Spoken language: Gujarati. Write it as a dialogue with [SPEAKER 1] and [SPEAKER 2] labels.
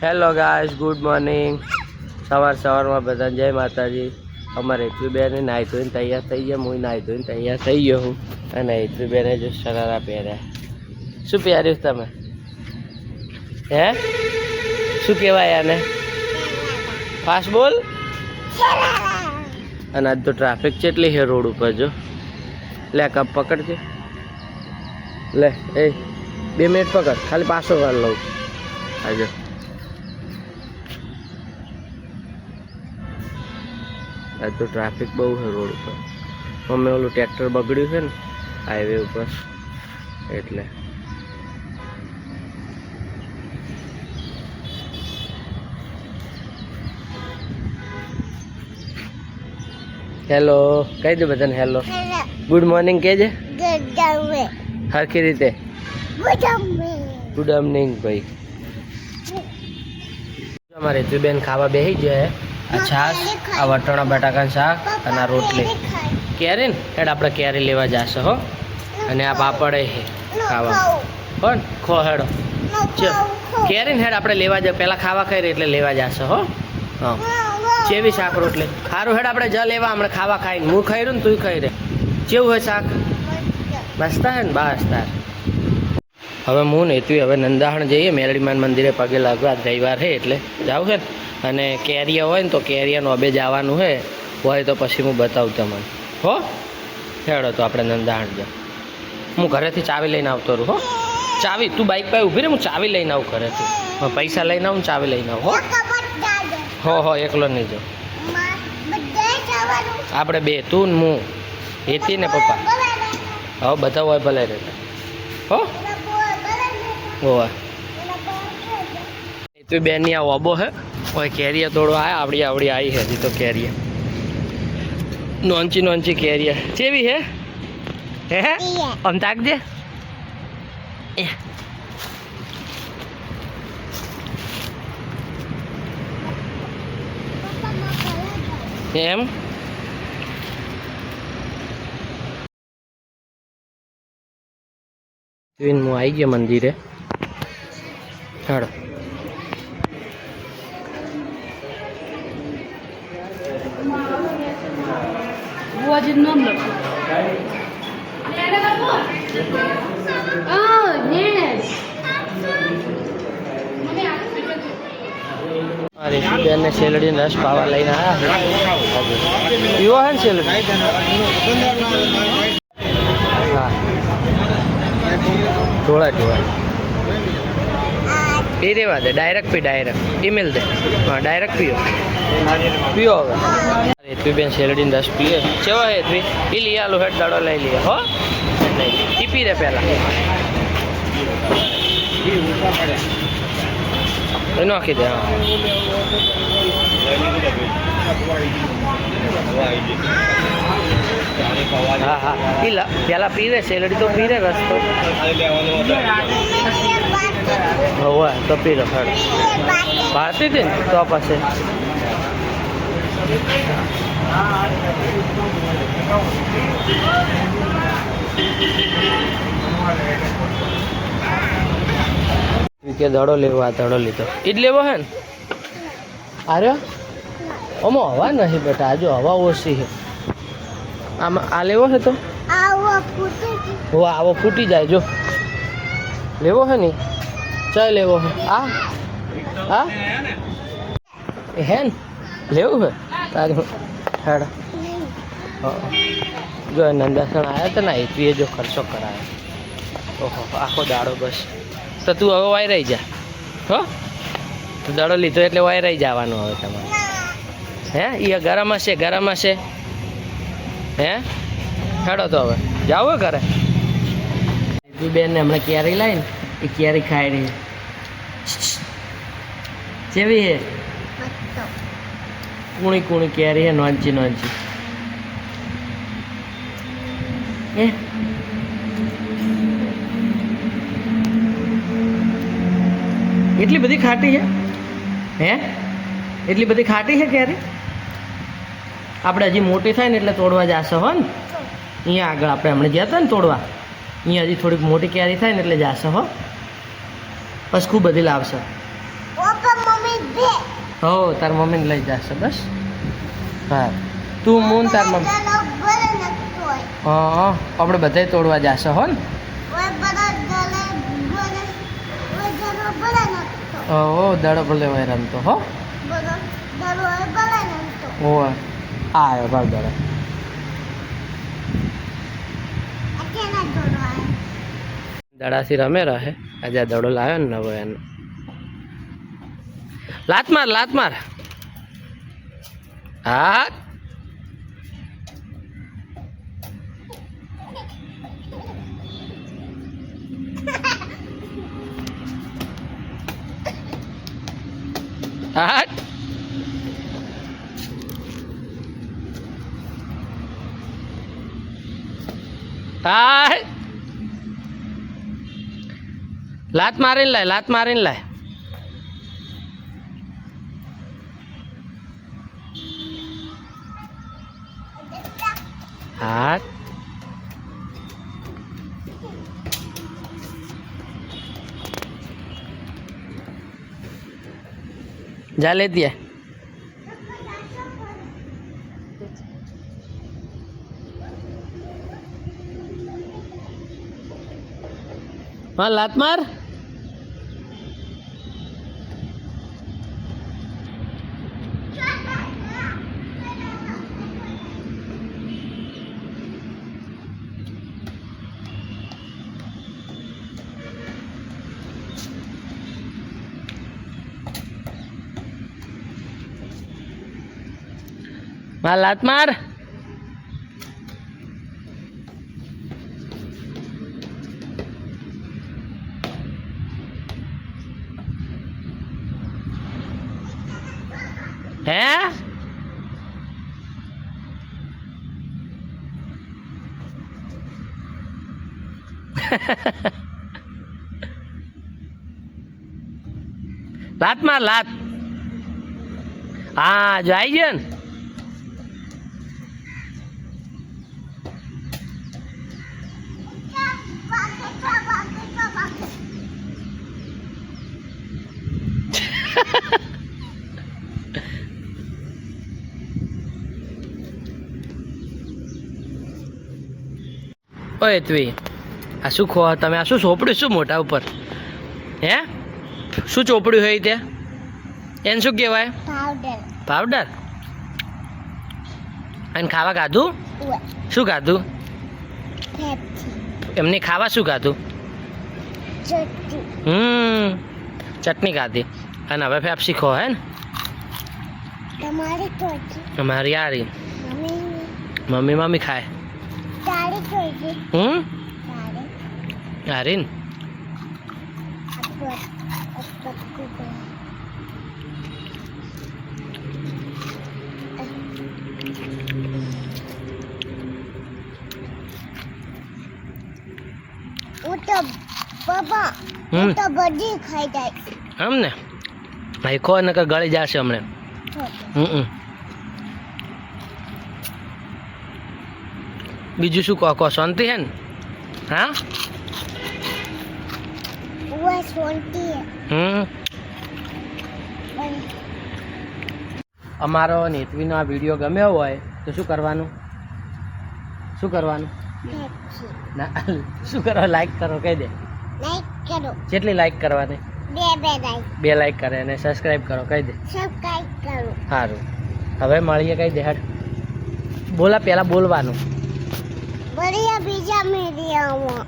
[SPEAKER 1] Hello guys, good morning. સવારમાં બધાને જય માતાજી. અમારે હેતુબેન નાહી ધોઈને તૈયાર થઈ ગયા, હું નાહી ધોઈને તૈયાર થઈ ગયો હું. અને હેતુબેને જો શરારા પહેર્યા. શું પહેર્યું તમે? હે, શું કહેવાય આને? ફાસ્ટ બોલ. અને આજ તો ટ્રાફિક કેટલી છે રોડ ઉપર. જો લે કપ પકડજે. લે એ 2 મિનિટ પકડ, ખાલી પાછો વાર લઉં. આજે આજ તો ટ્રાફિક બહુ છે રોડ ઉપર. મમ્મી ઓલું ટ્રેક્ટર બગડ્યું છે ને હાઈવે ઉપર, એટલે. હેલો કહી દે બધાને. હેલો, ગુડ મોર્નિંગ કહેજે હરખી રીતે. ગુડ મોર્નિંગ ભાઈ. અમારે હેતુબેન ખાવા બેસી જાય. આ છાશ, આ વટાણા બટાકાનું શાક અને આ રોટલી. કેરી ને હેડ આપણે કેરી લેવા જશે હો. અને આ પાપડ છે ખાવા. પણ ખો હેડો કેરી ને હેડ આપણે લેવા જાય. પહેલાં ખાવા ખાઈ રહી એટલે લેવા જશે હો. હા, ચેવી શાક રોટલી સારું. હેડ આપણે જ લેવા હમણાં ખાવા ખાઈને. હું ખાઈ રહ્યું ને તું ખાઈ રહે. કેવું હોય શાક? મસ્તા હે ને? બસ તાર. હવે હું ને તું હવે નંદાહણ જઈએ મેરડીમાન મંદિરે પગે લાગવા. રવિવાર છે એટલે જાવ છે ને. અને કેરિયા હોય ને તો કેરિયાનું અબે જવાનું હોય તો પછી હું બતાવું તમને હો. હેડો તો આપણે નંદાહણ જાવ. હું ઘરેથી ચાવી લઈને આવતો રહું હો. ચાવી તું બાઇક પાસે ઊભી રહે, હું ચાવી લઈને આવું ઘરેથી. પૈસા લઈને આવું, ચાવી લઈને આવું હો. એકલો નહીં જાઉં. આપણે બે, તું ને હું, હેતી ને પપ્પા. હવે બધા હોય ભલે રહેતા હો. હોવા તું બેનની આ ઓબો હે હોય. કેરિયા તોડવા આવ્યા. આવડી આવી હતી તો કેરિયા નોંચી કેરિયા ચેવી હે હે આમ તાકજે. એમ હું આવી ગયા મંદિરે. હાડો બેન શેલડી રસ પાવા લઈને આવ્યા. પીવો હે ને શેલડી? હા, ઢોળા એ રેવા દે. ડાયરેક્ટ પી, ડાયરેક્ટ ઈમેલ દે. હા, ડાયરેક્ટ પીઓ હવે. હેતવી બેન શેરડીને રસ પીએ. કેવા હે હેતવી? એ લઈ આલો હેઠ દાડો લઈ લઈએ હો. એ પી રે પહેલાં એ નાખી દે. હા પીલા પહેલાં પીવે શેરડી તો પીરે. રસ તો હોય તો પીરો. ભારતી હતી ને તો પાસે કે દડો લેવો. આ દડો લીધો એ જ લેવો હે ને? આર્યો આમાં હવા નહીં બેટા. આજો હવા ઓછી છે આમાં. આ લેવો છે તો આવો ફૂટી જાય. જો લેવો હે ને ચાલ લેવો હે. હા હે ને લેવું હે તારું. હેડ જો નંદાસણ આવ્યા હતા ને એ જો ખર્ચો કરાયો. ઓહો આખો દાડો. બસ તો તું હવે વાયરાઈ જા હો. તું દાડો લીધો એટલે વાયરાઈ જવાનું હવે તમારે. હે એ ગરમ હશે હે. હેડો તો હવે જાવ ઘરે. બેન ને હમણાં કેરી લાવી ને એ કેરી ખાઈ રહી. કેવી હે? કુણી કેરી હે. નોંચી હે. એટલી બધી ખાટી છે હે? એટલી બધી ખાટી છે કેરી? આપણે હજી મોટી થાય ને એટલે તોડવા જશે હો ને. અહીંયા આગળ આપણે હમણાં ગયા હતા ને તોડવા. અહીંયા હજી થોડીક મોટી કેરી થાય ને એટલે જશે હો. બસ ખૂબ બધી લાવશે. હો તાર મમ્મીને લઈ જશે બસ હા તું મૂન તાર મમ્મી હા આપણે બધાય તોડવા જશે હો ને ઓ દડો ભલે હોય રમતો હો ઓ આવ્યો ભાવ દડો દડાથી રમે રહે આજે આ દડો લાવ્યો ને નવો એનો લાત માર હા હા હા લાત મારીને લાય હા જા લે દિયા હા લાત માર લાત માર હે લાત માર લાત હા જો આવી ગયો ને ઓય તુઈ આ શું ખો તમે આ શું ચોપડ્યું શું મોટા ઉપર હે શું ચોપડ્યું હોય ત્યાં એને શું કહેવાય પાવડર અને ખાવા ખાધું શું ખાધું એમને ખાવા શું ખાધું ચટણી ખાધી અને હવે ફેફસી ખો હે ને અમારી યારી મમ્મી ખાય આરીન
[SPEAKER 2] બધી ખાઈ જાય
[SPEAKER 1] એમ ને ભાઈ ખો ને ગળી જશે હમણાં બીજું શું કહો શાંતિ હે ને હા અમારો નેતવીનો આ વિડીયો ગમ્યો હોય તો શું કરવાનું ના શું કરો લાઈક કરો કહી દે કેટલી લાઈક કરવાની બે લાઈક કરે અને સબસ્ક્રાઈબ કરો કહી દે સારું હવે મળીએ કહી દે હેડ બોલા પહેલા બોલવાનું
[SPEAKER 2] બીજા મીડિયામાં